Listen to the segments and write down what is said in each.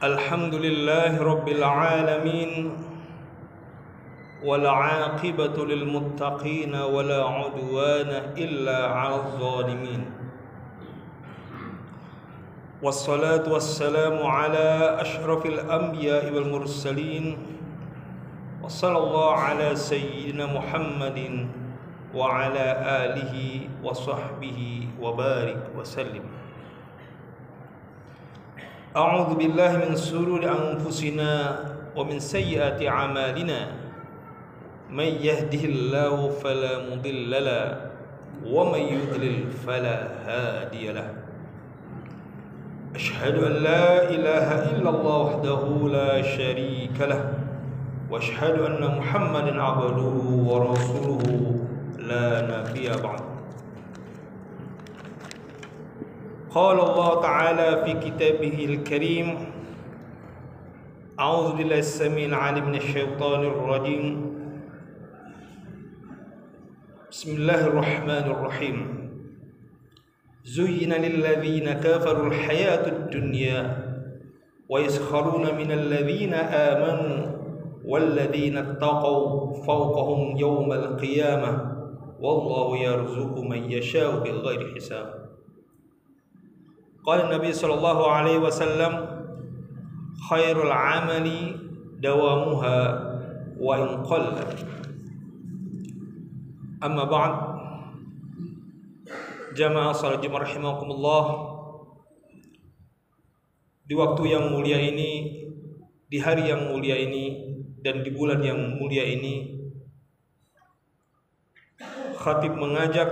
Alhamdulillahi Rabbil Alamin, wal aqibatu lil muttaqin, wala udwana illa 'alal zalimin. Wassalatu wassalamu ala asyrafil anbiya'i wal mursalin, wa sallallahu ala sayyidina Muhammadin wa ala alihi wa sahbihi wa barik wa sallim. A'udzu billahi min shururi anfusina wa min sayyiati a'malina. May yahdihillahu fala mudilla lahu wa may yudlil fala hadiya lahu. Asyhadu an la ilaha illallah wahdahu la syarika lahu wa asyhadu anna Muhammadan 'abduhu wa rasuluhu la nabiyya ba'd. قال الله تعالى في كتابه الكريم: أعوذ بالله السميع العليم من الشيطان الرجيم. بسم الله الرحمن الرحيم. زين للذين كفروا الحياة الدنيا ويسخرون من الذين آمنوا والذين اتقوا فوقهم يوم القيامة والله يرزق من يشاء بغير حساب. Qala Nabi sallallahu alaihi wasallam: khairul amali dawamuha wa in qalla. Amma ba'd. Jamaah salat Jumat rahimakumullah. Di waktu yang mulia ini, di hari yang mulia ini, dan di bulan yang mulia ini, khatib mengajak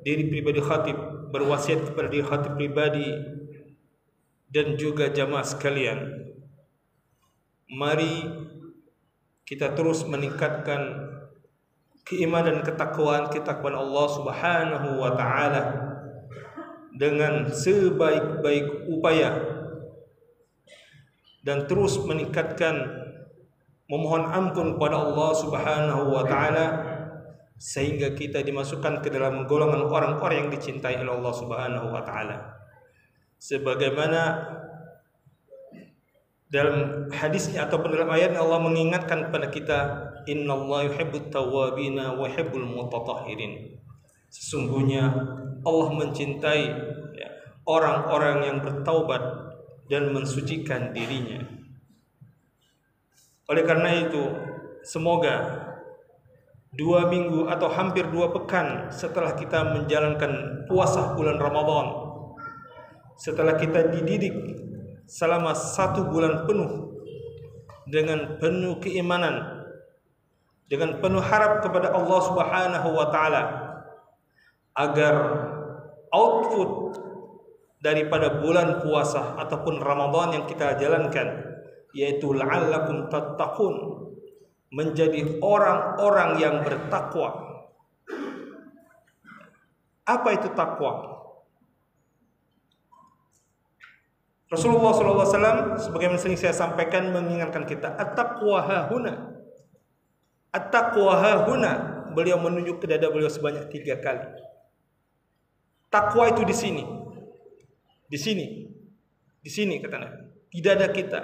diri pribadi khatib, berwasiat kepada diri khatib pribadi dan juga jamaah sekalian, mari kita terus meningkatkan keimanan dan ketakwaan kita kepada Allah Subhanahu wa taala dengan sebaik-baik upaya, dan terus meningkatkan memohon ampun kepada Allah Subhanahu wa taala sehingga kita dimasukkan ke dalam golongan orang-orang yang dicintai oleh Allah Subhanahu wa taala. Sebagaimana dalam hadisnya ataupun dalam ayatnya Allah mengingatkan kepada kita, innallaha yuhibbut tawwabina wa yuhibbul mutatahhirin. Sesungguhnya Allah mencintai orang-orang yang bertaubat dan mensucikan dirinya. Oleh karena itu, semoga 2 minggu atau hampir 2 pekan setelah kita menjalankan puasa bulan Ramadan, setelah kita dididik selama 1 bulan penuh dengan penuh keimanan, dengan penuh harap kepada Allah Subhanahu wa taala agar output daripada bulan puasa ataupun Ramadan yang kita jalankan, yaitu la'allakum tattaqun, menjadi orang-orang yang bertakwa. Apa itu takwa? Rasulullah SAW sebagaimana sering saya sampaikan mengingatkan kita, at-taqwa hahuna. At-taqwa hahuna. Beliau menunjuk ke dada beliau sebanyak 3 kali. Takwa itu di sini. Di sini. Di sini kata Nabi. Di dada kita.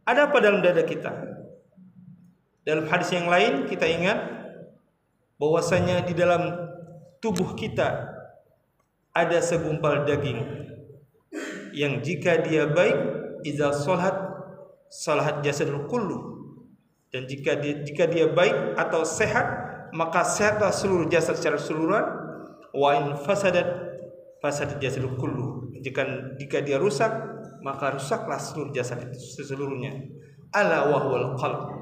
Ada apa dalam dada kita? Dalam hadis yang lain kita ingat bahwasanya di dalam tubuh kita ada segumpal daging yang jika dia baik, idza salahat jasadul kullu, dan jika dia baik atau sehat, maka sehatlah seluruh jasad secara keseluruhan. Wa in fasadat jasadul kullu, jika dia rusak, maka rusaklah seluruh jasad itu seluruhnya. Ala wa huwal qalb.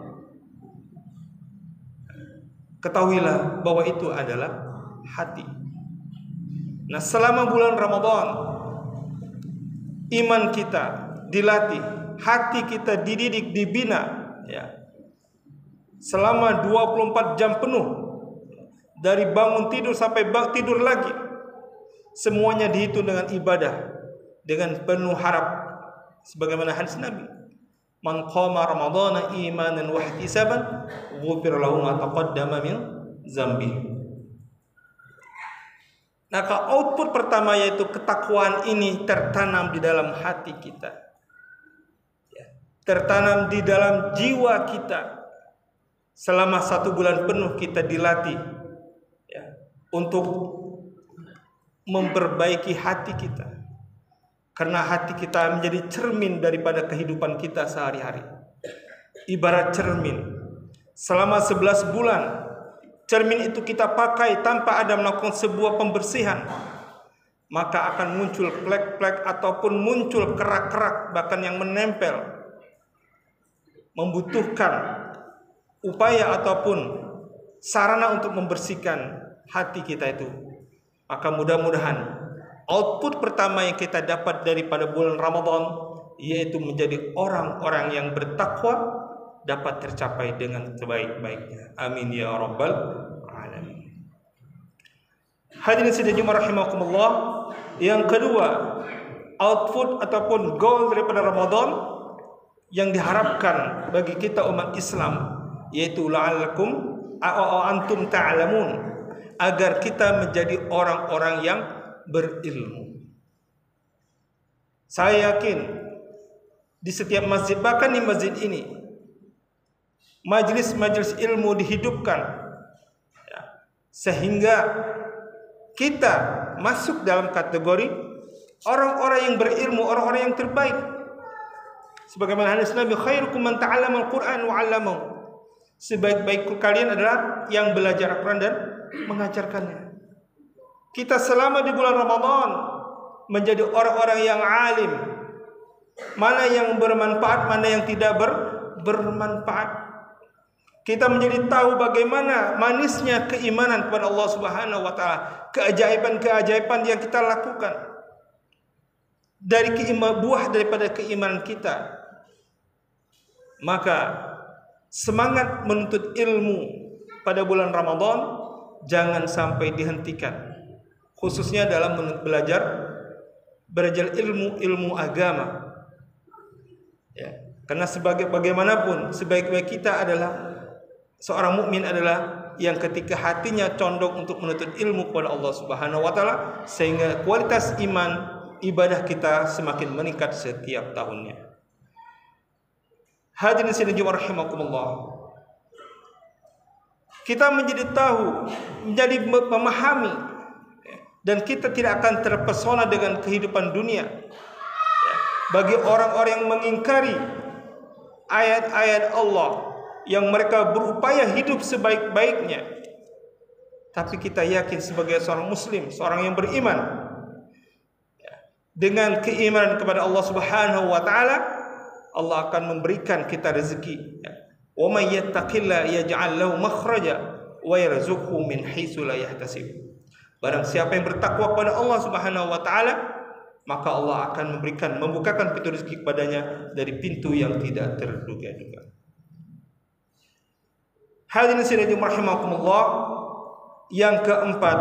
Ketahuilah bahwa itu adalah hati. Nah, selama bulan Ramadan iman kita dilatih, hati kita dididik, dibina ya. Selama 24 jam penuh, dari bangun tidur sampai tidur lagi, semuanya dihitung dengan ibadah, dengan penuh harap. Sebagaimana hadis Nabi, man qama ramadhana imanan wa ihtisaban ghufira lahu ma taqaddama min zambi. Maka output pertama yaitu ketakwaan ini tertanam di dalam hati kita. tertanam di dalam jiwa kita. Selama 1 bulan penuh kita dilatih ya, untuk memperbaiki hati kita. Karena hati kita menjadi cermin daripada kehidupan kita sehari-hari. Ibarat cermin. Selama 11 bulan cermin itu kita pakai tanpa ada melakukan sebuah pembersihan, maka akan muncul plek-plek ataupun muncul kerak-kerak bahkan yang menempel, membutuhkan upaya ataupun sarana untuk membersihkan hati kita itu. Maka mudah-mudahan output pertama yang kita dapat daripada bulan Ramadan yaitu menjadi orang-orang yang bertakwa dapat tercapai dengan sebaik-baiknya. Amin ya rabbal alamin. Hadirin sidang Jumat rahimakumullah, yang kedua, output ataupun goal daripada Ramadan yang diharapkan bagi kita umat Islam yaitu la'allakum antum ta'lamun, agar kita menjadi orang-orang yang berilmu. Saya yakin di setiap masjid, bahkan di masjid ini, majelis-majelis ilmu dihidupkan ya, sehingga kita masuk dalam kategori orang-orang yang berilmu, orang-orang yang terbaik. Sebagaimana hadis Nabi, khairukum man ta'allama al-Qur'an wa 'allamahu. Sebaik-baik kalian adalah yang belajar Al-Qur'an dan mengajarkannya. Kita selama di bulan Ramadan menjadi orang-orang yang alim. Mana yang bermanfaat, mana yang tidak bermanfaat. Kita menjadi tahu bagaimana manisnya keimanan kepada Allah Subhanahu wa taala, keajaiban-keajaiban yang kita lakukan. Dari buah daripada keimanan kita. Maka semangat menuntut ilmu pada bulan Ramadan jangan sampai dihentikan. Khususnya dalam belajar ilmu agama. Ya, karena bagaimanapun sebaik-baik kita adalah seorang mukmin adalah yang ketika hatinya condong untuk menuntut ilmu kepada Allah Subhanahu wa taala, sehingga kualitas iman ibadah kita semakin meningkat setiap tahunnya. Hadirin sidang Jumat rahimakumullah. Kita menjadi tahu, menjadi memahami, dan kita tidak akan terpesona dengan kehidupan dunia. Bagi orang-orang yang mengingkari ayat-ayat Allah, yang mereka berupaya hidup sebaik-baiknya, tapi kita yakin sebagai seorang muslim, seorang yang beriman, dengan keimanan kepada Allah Subhanahu wa taala, Allah akan memberikan kita rezeki. Wa may yattaqillaha yaj'al lahu makhraja wa yarzuqhu min haitsu la yahtasib. Barang siapa yang bertakwa kepada Allah Subhanahu wa taala, maka Allah akan membukakan pintu rezeki kepadanya dari pintu yang tidak terduga-duga. Hadirin sidang rahimakumullah, yang keempat,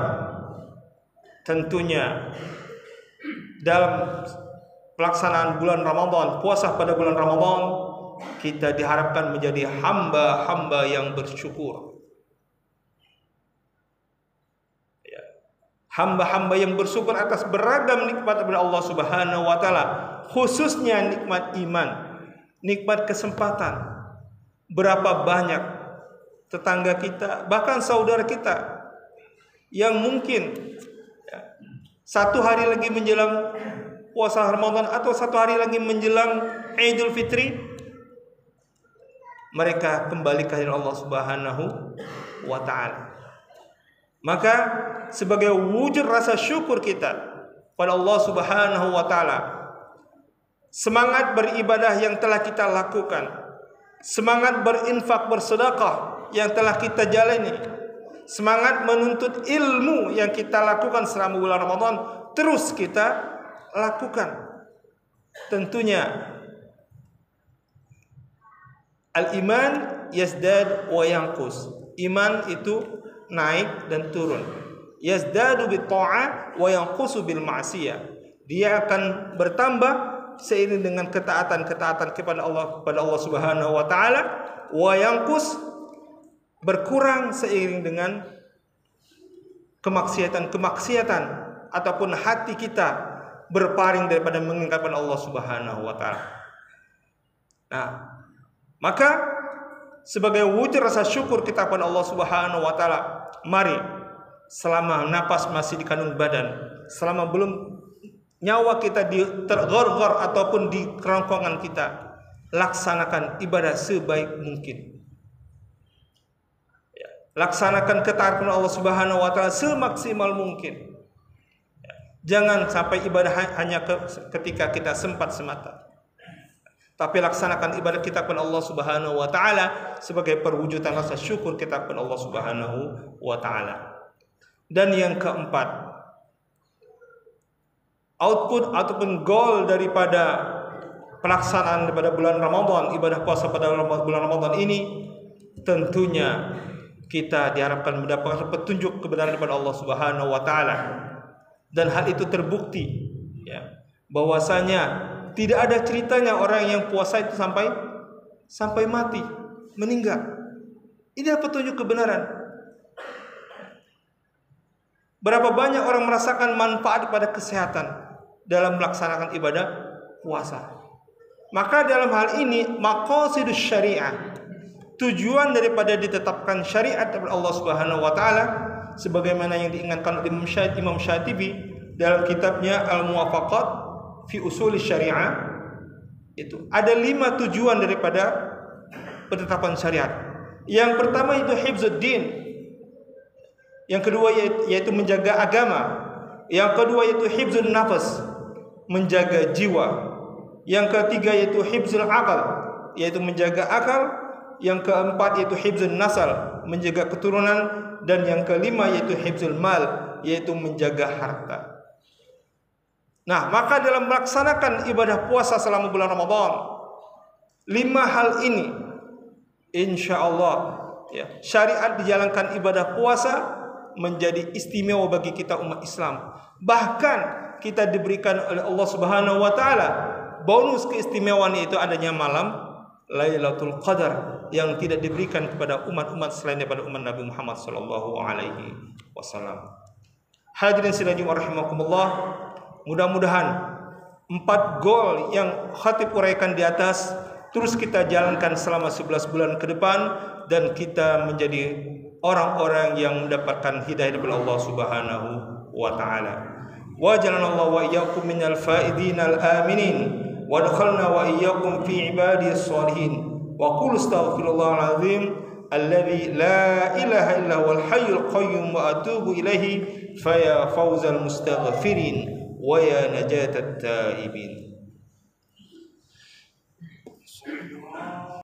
tentunya dalam pelaksanaan bulan Ramadan, puasa pada bulan Ramadan, kita diharapkan menjadi hamba-hamba yang bersyukur. Ya. Hamba-hamba yang bersyukur atas beragam nikmat dari Allah Subhanahu wa taala, khususnya nikmat iman, nikmat kesempatan. Berapa banyak tetangga kita, bahkan saudara kita yang mungkin satu hari lagi menjelang puasa Ramadan atau satu hari lagi menjelang Idul Fitri, mereka kembali ke Allah Subhanahu wa taala. Maka sebagai wujud rasa syukur kita pada Allah Subhanahu wa taala, semangat beribadah yang telah kita lakukan, semangat berinfak bersedekah yang telah kita jalani, semangat menuntut ilmu yang kita lakukan selama bulan Ramadan terus kita lakukan. Tentunya al-iman yazdad wa yanqus. Iman itu naik dan turun. Yazdadu bit ta'ah wa yanqusu bil ma'siyah. Dia akan bertambah seiring dengan ketaatan-ketaatan kepada Allah Subhanahu wa taala, wa yanqus, berkurang seiring dengan kemaksiatan ataupun hati kita berpaling daripada mengingatkan Allah Subhanahu wa taala. Nah, maka sebagai wujud rasa syukur kita kepada Allah Subhanahu wa taala, mari selama napas masih di kandung badan, selama belum nyawa kita tergor-gor ataupun di kerongkongan kita, laksanakan ibadah sebaik mungkin. Laksanakan ketaatan Allah Subhanahu wa taala semaksimal mungkin. Jangan sampai ibadah hanya ketika kita sempat semata. Tapi laksanakan ibadah kita kepada Allah Subhanahu wa taala sebagai perwujudan rasa syukur kita kepada Allah Subhanahu wa taala. Dan yang keempat, output ataupun goal daripada pelaksanaan daripada bulan Ramadan, ibadah puasa pada bulan Ramadan ini, tentunya kita diharapkan mendapatkan petunjuk kebenaran daripada Allah Subhanahu wa taala. Dan hal itu terbukti, ya, bahwasanya tidak ada ceritanya orang yang puasa itu sampai mati, meninggal. Ini adalah petunjuk kebenaran. Berapa banyak orang merasakan manfaat pada kesehatan dalam melaksanakan ibadah puasa. Maka dalam hal ini maqasidus syariah, tujuan daripada ditetapkan syariat dari Allah Subhanahu wa taala, sebagaimana yang diingatkan oleh Imam Syatibi dalam kitabnya Al-Muwafaqat fi Usul Syariah, itu ada 5 tujuan daripada penetapan syariat. Yang pertama itu hifzuddin, yang kedua yaitu menjaga agama, yang kedua yaitu hifzun nafas, menjaga jiwa, yang ketiga yaitu hifzul aqal, yaitu menjaga akal, yang keempat yaitu hifzun nasal, menjaga keturunan, dan yang kelima yaitu hifzul mal, yaitu menjaga harta. Nah, maka dalam melaksanakan ibadah puasa selama bulan Ramadan, 5 hal ini insyaallah, ya, syariat dijalankan ibadah puasa menjadi istimewa bagi kita umat Islam. Bahkan kita diberikan oleh Allah Subhanahu wa taala bonus keistimewaan, yaitu adanya malam Lailatul Qadar yang tidak diberikan kepada umat-umat selain daripada umat Nabi Muhammad sallallahu alaihi wasallam. Hadirin sekalian rahimakumullah, mudah-mudahan 4 goal yang khatib uraikan di atas terus kita jalankan selama 11 bulan ke depan, dan kita menjadi orang-orang yang mendapatkan hidayah dari Allah Subhanahu wa taala. Wa jalanallahu wa iyyakum minal faidin al aminin wa adkhalna wa iyyakum fi ibadis salihin. Wa qul astaghfirullahal azim alladzi la ilaha illa huwal hayyul qayyum wa atubu ilaihi fa ya fawzal mustaghfirin wa ya najatat taibin.